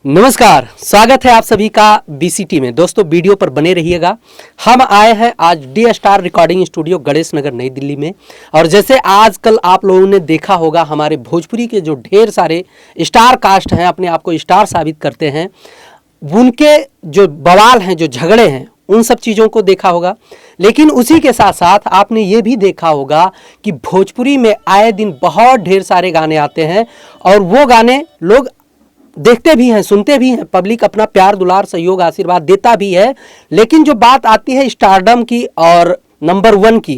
नमस्कार, स्वागत है आप सभी का बीसीटी में। दोस्तों वीडियो पर बने रहिएगा। हम आए हैं आज D star recording studio Ganesh Nagar New Delhi में। और जैसे आजकल आप लोगों ने देखा होगा, हमारे भोजपुरी के जो ढेर सारे स्टार कास्ट हैं, अपने आप को स्टार साबित करते हैं, उनके जो बवाल हैं, जो झगड़े हैं, उन सब चीज़ों को देखा होगा। लेकिन उसी के साथ साथ आपने ये भी देखा होगा कि भोजपुरी में आए दिन बहुत ढेर सारे गाने आते हैं और वो गाने लोग देखते भी हैं, सुनते भी हैं, पब्लिक अपना प्यार दुलार सहयोग आशीर्वाद देता भी है। लेकिन जो बात आती है स्टारडम की और नंबर 1 की,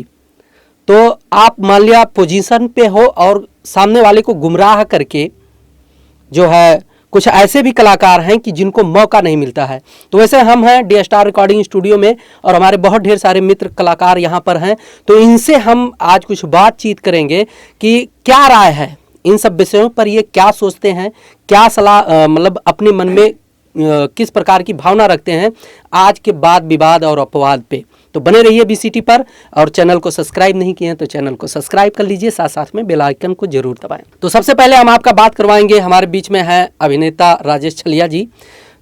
तो आप मान लिया पोजीशन पे हो और सामने वाले को गुमराह करके जो है कुछ ऐसे भी कलाकार हैं कि जिनको मौका नहीं मिलता है। तो वैसे हम हैं डी स्टार रिकॉर्डिंग स्टूडियो में और हमारे बहुत ढेर सारे मित्र कलाकार यहाँ पर हैं। तो इनसे हम आज कुछ बातचीत करेंगे कि क्या राय है इन सब विषयों पर, ये क्या सोचते हैं, क्या सलाह मतलब अपने मन में किस प्रकार की भावना रखते हैं आज के वाद विवाद और अपवाद पे। तो बने रहिए बीसीटी पर और चैनल को सब्सक्राइब नहीं किए हैं तो चैनल को सब्सक्राइब कर लीजिए, साथ साथ में बेल आइकन को जरूर दबाएं। तो सबसे पहले हम आपका बात करवाएंगे, हमारे बीच में है अभिनेता राजेश छलिया जी,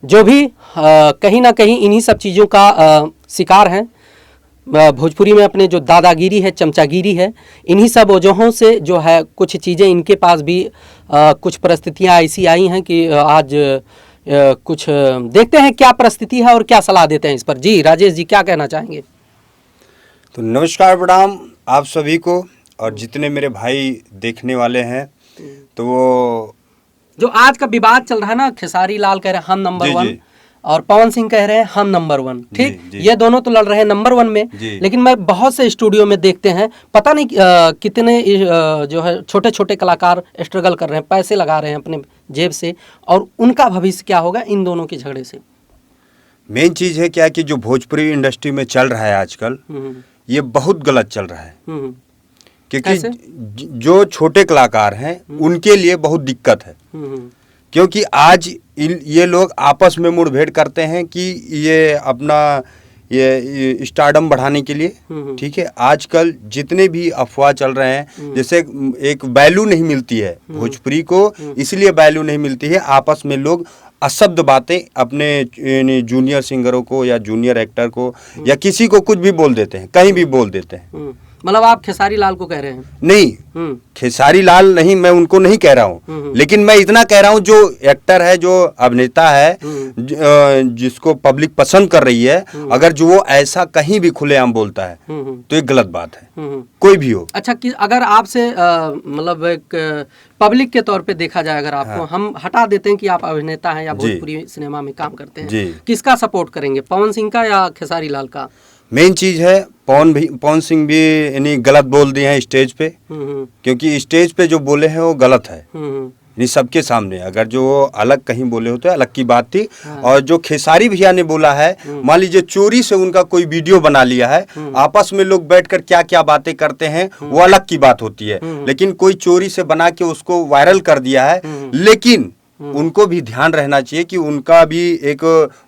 जो भी कहीं ना कहीं इन्हीं सब चीज़ों का शिकार हैं। भोजपुरी में अपने जो दादागिरी है, चमचागिरी है, इन्हीं सब वजहों से जो है कुछ चीज़ें इनके पास भी कुछ परिस्थितियां ऐसी आई हैं कि आज कुछ देखते हैं क्या परिस्थिति है और क्या सलाह देते हैं इस पर। जी राजेश जी, क्या कहना चाहेंगे? तो नमस्कार, प्रणाम आप सभी को और जितने मेरे भाई देखने वाले हैं। तो वो जो आज का विवाद चल रहा है ना, खेसारी लाल कह रहे हैं हम नंबर 1 और पवन सिंह कह रहे हैं हम नंबर 1, ठीक, ये दोनों तो लड़ रहे हैं नंबर 1 में। लेकिन मैं बहुत से स्टूडियो में देखते हैं, पता नहीं कितने जो है छोटे छोटे कलाकार स्ट्रगल कर रहे हैं, पैसे लगा रहे हैं अपने जेब से, और उनका भविष्य क्या होगा इन दोनों के झगड़े से। मेन चीज है क्या कि जो भोजपुरी इंडस्ट्री में चल रहा है आजकल, ये बहुत गलत चल रहा है। क्योंकि जो छोटे कलाकार हैं उनके लिए बहुत दिक्कत है। क्योंकि आज ये लोग आपस में मुठभेड़ करते हैं कि ये अपना ये स्टारडम बढ़ाने के लिए, ठीक है। आजकल जितने भी अफवाह चल रहे हैं, जैसे एक वैल्यू नहीं मिलती है भोजपुरी को, इसलिए वैल्यू नहीं मिलती है। आपस में लोग अशब्द बातें अपने जूनियर सिंगरों को या जूनियर एक्टर को या किसी को कुछ भी बोल देते हैं, कहीं भी बोल देते हैं। मतलब आप खेसारी लाल को कह रहे हैं? नहीं, खेसारी लाल नहीं, मैं उनको नहीं कह रहा हूँ। लेकिन मैं इतना कह रहा हूँ, जो एक्टर है, जो अभिनेता है, जिसको पब्लिक पसंद कर रही है, अगर जो वो ऐसा कहीं भी खुलेआम बोलता है तो ये गलत बात है, कोई भी हो। अच्छा, कि अगर आपसे मतलब एक पब्लिक के तौर पे देखा जाए, अगर आपको हम हटा देते हैं कि आप अभिनेता हैं या भोजपुरी सिनेमा में काम करते हैं, किसका सपोर्ट करेंगे, पवन सिंह का या खेसारी लाल का? मेन चीज है पवन सिंह भी यानी गलत बोल दिए हैं स्टेज पे, क्योंकि स्टेज पे जो बोले हैं वो गलत है यानी सबके सामने। अगर जो अलग कहीं बोले होते अलग की बात थी। और जो खेसारी भैया ने बोला है, मान लीजिए चोरी से उनका कोई वीडियो बना लिया है, आपस में लोग बैठकर क्या क्या बातें करते हैं वो अलग की बात होती है। लेकिन कोई चोरी से बना के उसको वायरल कर दिया है, लेकिन उनको भी ध्यान रहना चाहिए कि उनका भी एक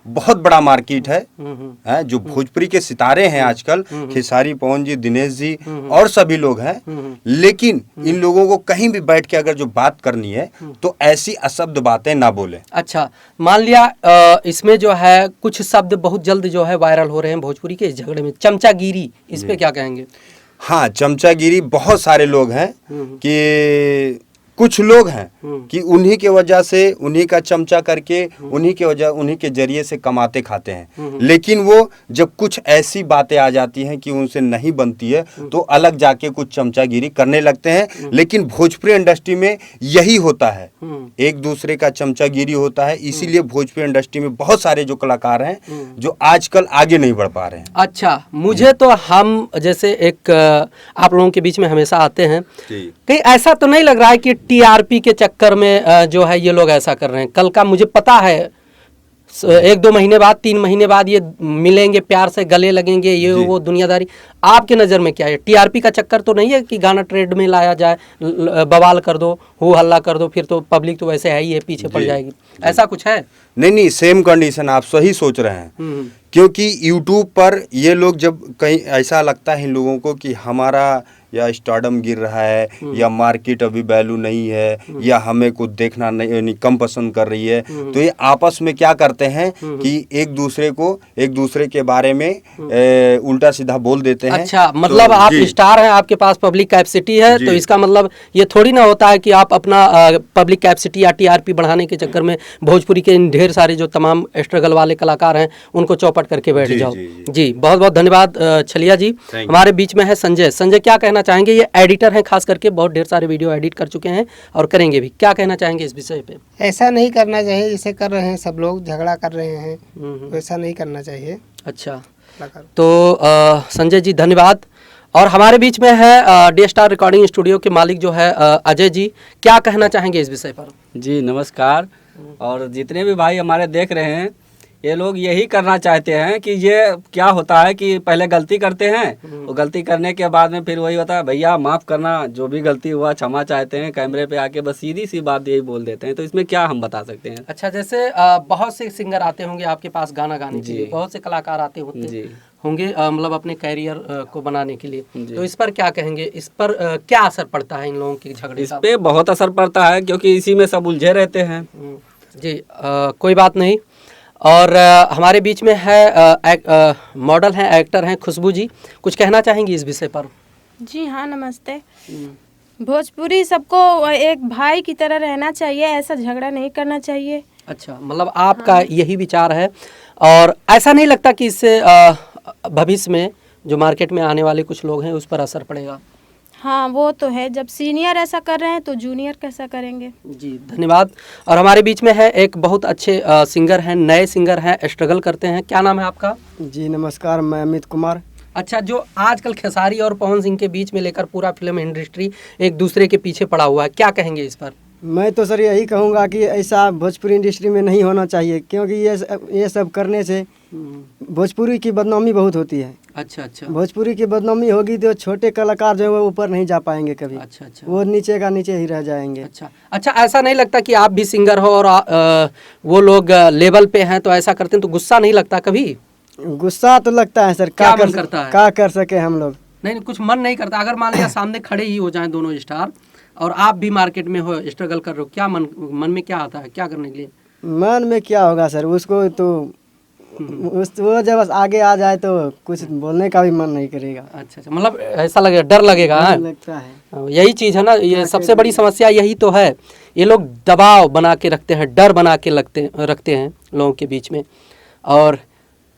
बहुत बड़ा मार्केट है, जो भोजपुरी के सितारे हैं आजकल, खेसारी, पवन जी, दिनेश जी और सभी लोग हैं। लेकिन इन लोगों को कहीं भी बैठ के अगर जो बात करनी है तो ऐसी अशब्द बातें ना बोले। अच्छा, मान लिया इसमें जो है कुछ शब्द बहुत जल्द जो है वायरल हो रहे हैं भोजपुरी के इस झगड़े में, चमचागिरी, इस पे क्या कहेंगे? हाँ, चमचागिरी बहुत सारे लोग हैं कि कुछ लोग हैं कि उन्हीं के वजह से, उन्हीं का चमचा करके, उन्हीं के वजह, उन्हीं के जरिए से कमाते खाते हैं। लेकिन वो जब कुछ ऐसी बातें आ जाती हैं कि उनसे नहीं बनती है तो अलग जाके कुछ चमचागिरी करने लगते हैं। लेकिन भोजपुरी इंडस्ट्री में यही होता है, एक दूसरे का चमचागिरी होता है। इसीलिए भोजपुरी इंडस्ट्री में बहुत सारे जो कलाकार हैं जो आजकल आगे नहीं बढ़ पा रहे हैं। अच्छा, मुझे तो हम जैसे एक आप लोगों के बीच में हमेशा आते हैं, कहीं ऐसा तो नहीं लग रहा है कि टीआरपी के चक्कर में जो है ये लोग ऐसा कर रहे हैं? कल का मुझे पता है 1-2 महीने बाद, 3 महीने बाद ये मिलेंगे, प्यार से गले लगेंगे, ये वो दुनियादारी। आपके नज़र में क्या है? टीआरपी का चक्कर तो नहीं है कि गाना ट्रेंड में लाया जाए, बवाल कर दो, हो हल्ला कर दो, फिर तो पब्लिक तो वैसे है ही है, पीछे पड़ जाएगी, ऐसा कुछ है? नहीं, सेम कंडीशन, आप सही सोच रहे हैं। क्योंकि यूट्यूब पर ये लोग जब कहीं ऐसा लगता है इन लोगों को कि हमारा या स्टारडम गिर रहा है, या मार्केट अभी वैल्यू नहीं है, या हमें कुछ देखना नहीं कम पसंद कर रही है, तो ये आपस में क्या करते हैं कि एक दूसरे के बारे में उल्टा सीधा बोल देते हैं। अच्छा, मतलब तो आप जी। स्टार हैं, आपके पास पब्लिक कैपेसिटी है, जी। तो इसका मतलब ये थोड़ी ना होता है कि आप अपना पब्लिक कैपेसिटी या टीआरपी बढ़ाने के चक्कर में भोजपुरी के इन ढेर सारे जो तमाम स्ट्रगल वाले कलाकार हैं उनको चौपट करके बैठ जी, जाओ। जी, जी। जी, बहुत बहुत धन्यवाद छलिया जी। Thank you। हमारे बीच में है संजय। संजय क्या कहना चाहेंगे? ये एडिटर हैं, खास करके बहुत ढेर सारे वीडियो एडिट कर चुके हैं और करेंगे भी। क्या कहना चाहेंगे इस विषय पे? ऐसा नहीं करना चाहिए जैसे कर रहे हैं सब लोग, झगड़ा कर रहे हैं, वैसा नहीं करना चाहिए। अच्छा, तो संजय जी धन्यवाद। और हमारे बीच में है डी स्टार रिकॉर्डिंग स्टूडियो के मालिक जो है अजय जी। क्या कहना चाहेंगे इस विषय पर? जी नमस्कार। और जितने भी भाई हमारे देख रहे हैं, ये लोग यही करना चाहते हैं कि ये क्या होता है कि पहले गलती करते हैं, और गलती करने के बाद में फिर वही होता है भैया माफ़ करना, जो भी गलती हुआ क्षमा चाहते हैं, कैमरे पे आके बस सीधी सी बात यही बोल देते हैं। तो इसमें क्या हम बता सकते हैं? अच्छा, जैसे बहुत से सिंगर आते होंगे आपके पास गाना गाने के लिए, बहुत से कलाकार आते जी होंगे मतलब अपने कैरियर को बनाने के लिए, जी। तो इस पर क्या कहेंगे? इस पर क्या असर पड़ता है इन लोगों के झगड़े इस का? पे बहुत असर पड़ता है, क्योंकि इसी में सब उलझे रहते हैं। जी, कोई बात नहीं। और हमारे बीच में है मॉडल हैं, एक्टर हैं खुशबू जी। कुछ कहना चाहेंगी इस विषय पर? जी हाँ, नमस्ते। भोजपुरी सबको एक भाई की तरह रहना चाहिए, ऐसा झगड़ा नहीं करना चाहिए। अच्छा, मतलब आपका यही विचार है। और ऐसा नहीं लगता कि इससे भविष्य में जो मार्केट में आने वाले कुछ लोग हैं उस पर असर पड़ेगा? हाँ, वो तो है। जब सीनियर ऐसा कर रहे हैं तो जूनियर कैसा करेंगे? जी धन्यवाद। और हमारे बीच में है एक बहुत अच्छे सिंगर हैं, नए सिंगर हैं, स्ट्रगल करते हैं। क्या नाम है आपका? जी नमस्कार, मैं अमित कुमार। अच्छा, जो आजकल खेसारी और पवन सिंह के बीच में लेकर पूरा फिल्म इंडस्ट्री एक दूसरे के पीछे पड़ा हुआ है, क्या कहेंगे इस पर? मैं तो सर यही कहूँगा कि ऐसा भोजपुरी इंडस्ट्री में नहीं होना चाहिए, क्योंकि ये सब करने से भोजपुरी की बदनामी बहुत होती है। अच्छा अच्छा भोजपुरी की बदनामी होगी तो छोटे कलाकार जो है वो ऊपर नहीं जा पाएंगे कभी। अच्छा अच्छा वो नीचे का नीचे ही रह जाएंगे। अच्छा अच्छा, ऐसा नहीं लगता कि आप भी सिंगर हो और वो लोग लेवल पे हैं तो ऐसा करते हैं, तो गुस्सा नहीं लगता कभी? गुस्सा तो लगता है सर, क्या मन करता है? क्या कर सके हम लोग। नहीं, कुछ मन नहीं करता? अगर मान लिया सामने खड़े ही हो जाएं दोनों स्टार और आप भी मार्केट में हो, स्ट्रगल कर रहे हो, क्या मन में क्या आता है, क्या करने के लिए? मन में क्या होगा सर, उसको तो वो जब आगे आ जाए तो कुछ बोलने का भी मन नहीं करेगा। अच्छा अच्छा, मतलब ऐसा लगेगा, डर लगेगा। हाँ? लगता है यही चीज़ है ना, ये सबसे बड़ी समस्या यही तो है। ये लोग दबाव बना के रखते हैं, डर बना के रखते हैं लोगों के बीच में। और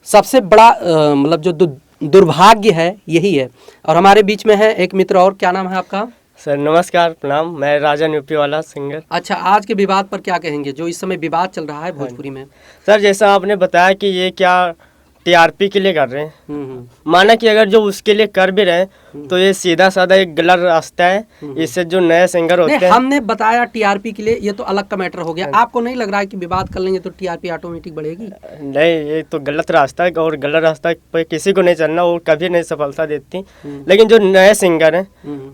सबसे बड़ा मतलब जो दुर्भाग्य है यही है। और हमारे बीच में है एक मित्र और। क्या नाम है आपका? सर नमस्कार, प्रणाम। मैं राजन यूपी वाला सिंगर। अच्छा, आज के विवाद पर क्या कहेंगे, जो इस समय विवाद चल रहा है भोजपुरी में? सर जैसा आपने बताया कि ये क्या टीआरपी के लिए कर रहे हैं, माना कि अगर जो उसके लिए कर भी रहे हैं तो ये सीधा साधा एक गलत रास्ता है। इससे जो नए सिंगर होते हैं, हमने बताया टीआरपी के लिए, ये तो अलग का मैटर हो गया। आपको नहीं लग रहा है कि विवाद कर लेंगे तो टीआरपी ऑटोमेटिक बढ़ेगी? नहीं, ये तो गलत रास्ता है और गलत रास्ता पे किसी को नहीं चलना, वो कभी नहीं सफलता देती। लेकिन जो नए सिंगर हैं,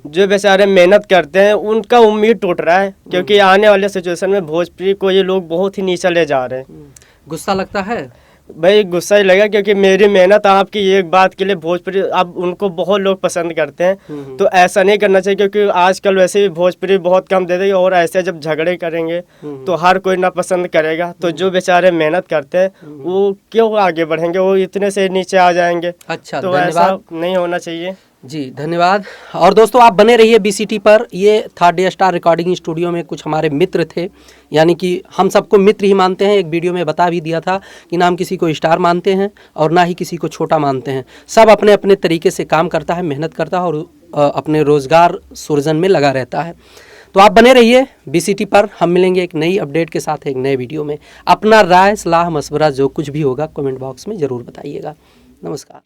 जो बेचारे मेहनत करते हैं, उनका उम्मीद टूट रहा है, क्योंकि आने वाले सिचुएशन में भोजपुरी को ये लोग बहुत ही नीचे ले जा रहे हैं। गुस्सा लगता है भाई? गुस्सा ही लगा, क्योंकि मेरी मेहनत आपकी एक बात के लिए भोजपुरी अब उनको बहुत लोग पसंद करते हैं। तो ऐसा नहीं करना चाहिए, क्योंकि आजकल वैसे भी भोजपुरी बहुत कम दे देगी, और ऐसे जब झगड़े करेंगे तो हर कोई ना पसंद करेगा। तो जो बेचारे मेहनत करते हैं वो क्यों आगे बढ़ेंगे, वो इतने से नीचे आ जाएंगे। अच्छा, तो ऐसा नहीं होना चाहिए। जी धन्यवाद। और दोस्तों आप बने रहिए बीसीटी पर। ये था डी स्टार रिकॉर्डिंग स्टूडियो में कुछ हमारे मित्र थे, यानी कि हम सबको मित्र ही मानते हैं। एक वीडियो में बता भी दिया था कि ना हम किसी को स्टार मानते हैं और ना ही किसी को छोटा मानते हैं। सब अपने अपने तरीके से काम करता है, मेहनत करता है और अपने रोज़गार सृजन में लगा रहता है। तो आप बने रहिए बीसीटी पर। हम मिलेंगे एक नई अपडेट के साथ एक नए वीडियो में। अपना राय, सलाह, मशवरा जो कुछ भी होगा कमेंट बॉक्स में ज़रूर बताइएगा। नमस्कार।